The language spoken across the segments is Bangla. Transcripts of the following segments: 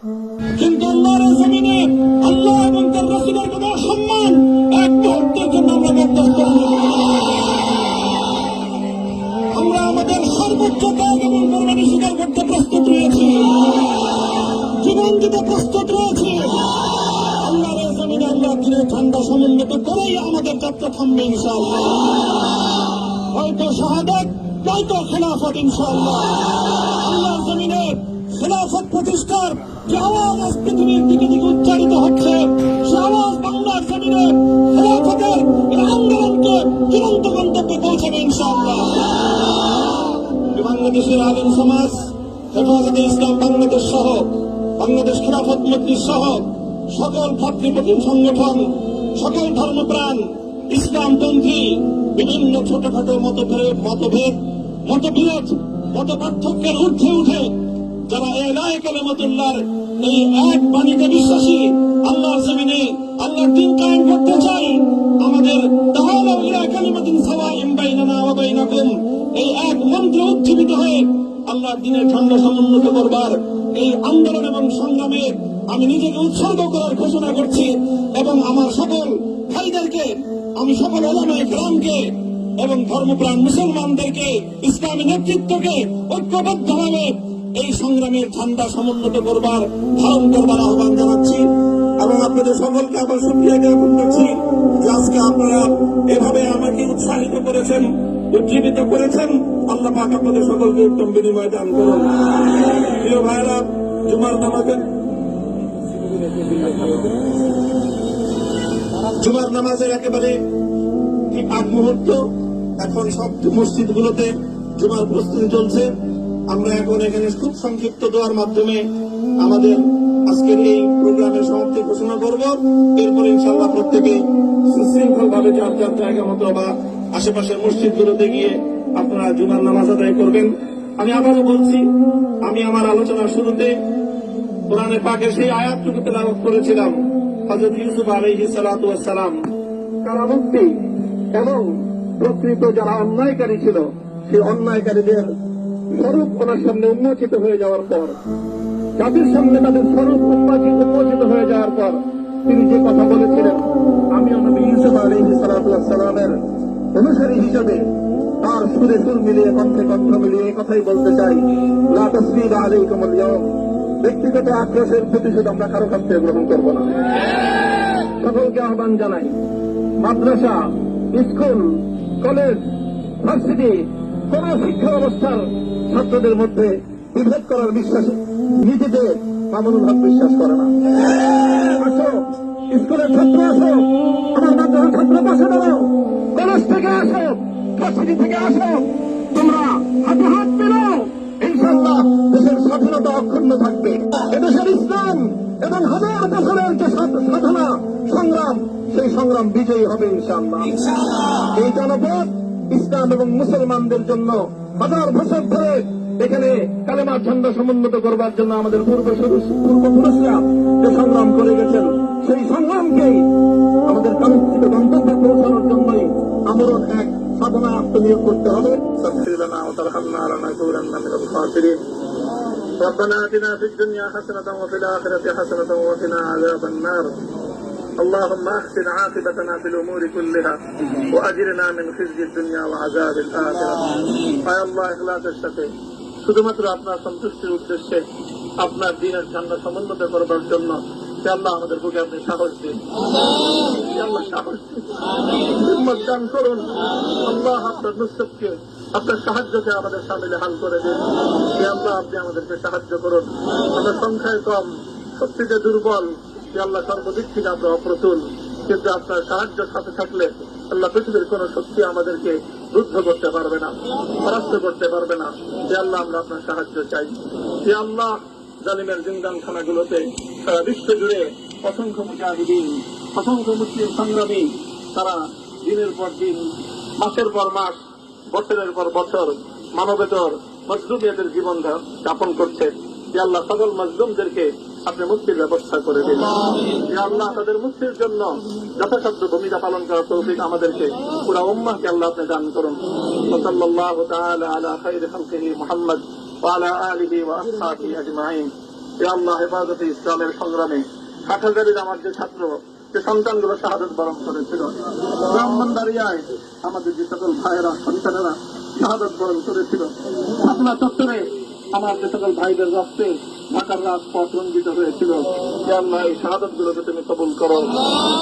কিন্তু আল্লাহর জমিনে আল্লাহ এবং তার রাসূলের কোনো সম্মান এক মুহূর্তের জন্য আমরা বরদাস্ত করব না। আমরা আমাদের সর্বোচ্চ ত্যাগ এবং কোরবানি স্বীকার করতে প্রস্তুত রয়েছি, জীবন দিতে প্রস্তুত রয়েছি। আল্লাহর জমিনে আল্লাহ দিনের ঠান্ডা সমুন্নত করেই আমাদের যাত্রা থামবে ইনশাআল্লাহ। হয়তো শাহাদাত, নয়তো খেলাফত ইনশাআল্লাহ। আল্লাহর জমিনে খেলাফত প্রতিষ্ঠার যে আওয়াজ আজ পৃথিবীর দিকে দিকে উচ্চারিত হচ্ছে, সে আওয়াজ বাংলার জমিনে খেলাফতের এই আন্দোলনকে চূড়ান্ত গন্তব্যে পৌঁছাবে ইনশাআল্লাহ। বাংলাদেশের আলেম সমাজ, হেফাজতে ইসলাম বাংলাদেশ সহ বাংলাদেশ খেলাফত মজলিস সহ সকল ভাতৃপ্রতিম সংগঠন, সকল ধর্মপ্রাণ, ইসলামপন্থী বিভিন্ন ছোটখাটো মতবিরোধ, মত পার্থক্যের ঊর্ধ্বে উঠে যারা ইলাহি কালিমাতুল্লাহর এই এক বাণীতে বিশ্বাসী, আল্লাহর জমিনে আল্লাহর দ্বীন কায়েম করতে চাই, আমাদের তাআলা ইলা কালিমাতিন সাওয়াইন বাইনানা ওয়া বাইনাকুম এই এক মন্ত্রে উজ্জীবিত হয়ে আল্লাহর দ্বীনের ঠান্ডা সমুন্নত করবার এই আন্দোলন এবং সংগ্রামে আমি নিজেকে উৎসর্গ করার ঘোষণা করছি। এবং আমার সকল ভাইদেরকে, আমি সকল উলামায়ে কেরামকে এবং ধর্মপ্রাণ মুসলমানদেরকে, ইসলামী নেতৃত্বকে ঐক্যবদ্ধভাবে এই সংগ্রামের ঝান্ডা সমুন্নত করবার, ধারণ করবার আহ্বান জানাচ্ছি। এবং আপনাদের সকলকে আবার শুকরিয়া জ্ঞাপন করছি যে আজকে আপনারা এভাবে আমাকে উৎসাহিত করেছেন, উজ্জীবিত করেছেন। আল্লাহ পাক আপনাদের সকলকে উত্তম বিনিময় দান করুন। প্রিয় ভাইরা, জুমার নামাজের একেবারে ঠিক আগ মুহূর্ত। এখন সব মসজিদগুলোতে জুমার প্রস্তুতি চলছে। আমরা এখন এখানে খুব সংক্ষিপ্ত দোয়ার মাধ্যমে আমাদের আজকের এই প্রোগ্রামের সমাপ্তি ঘোষণা করব। এরপর ইনশাআল্লাহ প্রত্যেকে সুশৃঙ্খল ভাবে যার যার জায়গা মতো বা আশেপাশের মসজিদগুলোতে গিয়ে আপনারা জুমার নামাজ আদায় করবেন। আমি আবারও বলছি, আমি আমার আলোচনার শুরুতে কোরআনে পাকের সেই আয়াতটুকু তেলাওয়াত করেছিলাম, হযরত ইউসুফ আলাইহিস সালাতু ওয়াস সালাম কারামুক্তি এবং প্রকৃত যারা অন্যায়কারী ছিল সেই অন্যায়কারীদের স্বরূপ ওনার সামনে উন্মোচিত হয়ে যাওয়ার পর, জাতির সামনে তাদের স্বরূপ উন্মোচিত হয়ে যাওয়ার পর তিনি যে কথা বলেছিলেন, আমি নবী ইউসুফ আলাইহিস সালাতু ওয়াস সালামের অনুসারী হিসেবে তার সুরে সুর মিলিয়ে, কণ্ঠে কণ্ঠ মিলিয়ে এই কথাই বলতে চাই, লা তাসরিবা আলাইকুমুল ইয়াওম, ব্যক্তিগত আক্রোশের প্রতিশোধ আমরা কারো কাছ থেকে গ্রহণ করব না। সকলকে আহ্বান জানাই, মাদ্রাসা, স্কুল, কলেজ, ভার্সিটি কোন শিক্ষা ব্যবস্থার ছাত্রদের মধ্যে বিভেদ করার বিশ্বাস নিজেদের মামুনুল হক বিশ্বাস করে না। আসো, স্কুলের ছাত্র আসো, আমার মাদ্রাসার ছাত্র পাশে দাঁড়াও, কলেজ থেকে আসো, ভার্সিটি থেকে আসো, তোমরা হাতে হাত মেলাও, ইনশাআল্লাহ দেশের স্বাধীনতা অক্ষুণ্ণ থাকবে। এদেশের ইসলাম এবং হাজার বছরের যে সাধনা সংগ্রাম, সেই সংগ্রাম বিজয়ী হবে ইনশাআল্লাহ। এই জনপদ ইসলাম এবং মুসলমানদের জন্য হাজার বছর ধরে এখানে কালেমার ঝান্ডা সমুন্নত করবার জন্য আমাদের পূর্বপুরুষরা যে সংগ্রাম করে গেছেন, সেই সংগ্রামকেই আমাদের কাঙ্ক্ষিত গন্তব্যে পৌঁছানোর জন্যই আমরণ এক সাধনা আত্মনিয়োগ করতে হবে। ربنا آتنا في الدنيا حسنة وفي الآخرة حسنة وقنا عذاب النار اللهم أحسن عاقبتنا في الأمور كلها وأجرنا من خزي الدنيا وعذاب الآخرة يا الله إخلاصের সাথে শুধুমাত্র আপনার সন্তুষ্টির উদ্দেশ্যে আপনার দ্বীনের ঝান্ডা সমুন্নত করবার জন্য আল্লাহ আমাদের বুকে আপনি সাহস দিন, আল্লাহ সাহস দিন, হিম্মত দান করুন। আল্লাহ আপনার নুসরতকে, আপনার সাহায্যকে আমাদের সামিলে হাল করে দিন। আল্লাহ আপনি আমাদেরকে সাহায্য করুন। আমরা সংখ্যায় কম, শক্তিতে দুর্বল, আল্লাহ সর্বদিক থেকে আমরা অপ্রতুল, কিন্তু আপনার সাহায্য সাথে থাকলে আল্লাহ পৃথিবীর কোন শক্তি আমাদেরকে রুদ্ধ করতে পারবে না, পরাস্ত করতে পারবে না। আল্লাহ আমরা আপনার সাহায্য চাই। আল্লাহ জালিমের জিন্দানখানাগুলোতে সারা বিশ্ব জুড়ে অসংখ্য মুজাহিদিন, অসংখ্য মুসলিম সংগ্রামী তারা দিনের পর দিন, মাসের পর মাস, বছরের পর বছর মানবেতর মজলুমিয়াতের জীবন যাপন করছে। আল্লাহ সকল মজলুমদেরকে আপনি মুক্তির ব্যবস্থা করে দিন। আল্লাহ তাদের মুক্তির জন্য যথাসাধ্য ভূমিকা পালন করার তৌফিক আমাদেরকে, পুরা উম্মাহকে আল্লাহ আপনি দান করুন। সাল্লাল্লাহু তাআলা আলা খায়রি খালকিহি মুহাম্মদ ওয়া আলা আলিহি ওয়া আসহাবিহি আজমাইন। এ আল্লাহ হেফাজতে ইসলামের সংগ্রামে 60,000-এর আমার যে ছাত্র, যে সন্তানগুলো শাহাদত বরণ করেছিল, ব্রাহ্মণবাড়িয়ায় আমাদের যে সকল ভাইয়েরা, সন্তানেরা শাহাদত বরণ করেছিল, শাপলা চত্বরে আমার যে সকল ভাইদের রক্তে ঢাকার রাজপথ রঞ্জিত হয়েছিল, যে আল্লাহ এই শাহাদত গুলোকে তুমি কবুল করো।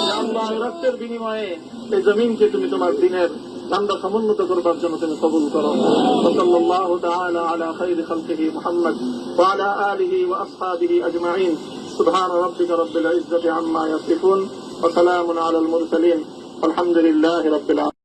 যে আল্লাহ এই রক্তের বিনিময়ে এই জমিনকে তুমি তোমার দিনের ঝান্ডা সমুন্নত করবার জন্য তুমি কবুল করো। সাল্লাল্লাহু তাআলা আলা খায়রি খালকিহি মুহাম্মদ ওয়া আলা আলিহি ওয়া আসহাবিহি আজমাইন। সুবহান রাব্বিকা রাব্বিল ইজ্জাতি আম্মা ইয়াসিফুন ওয়া সালামুন আলাল মুরসালিন। আলহামদুলিল্লাহি রাব্বিল আলামিন।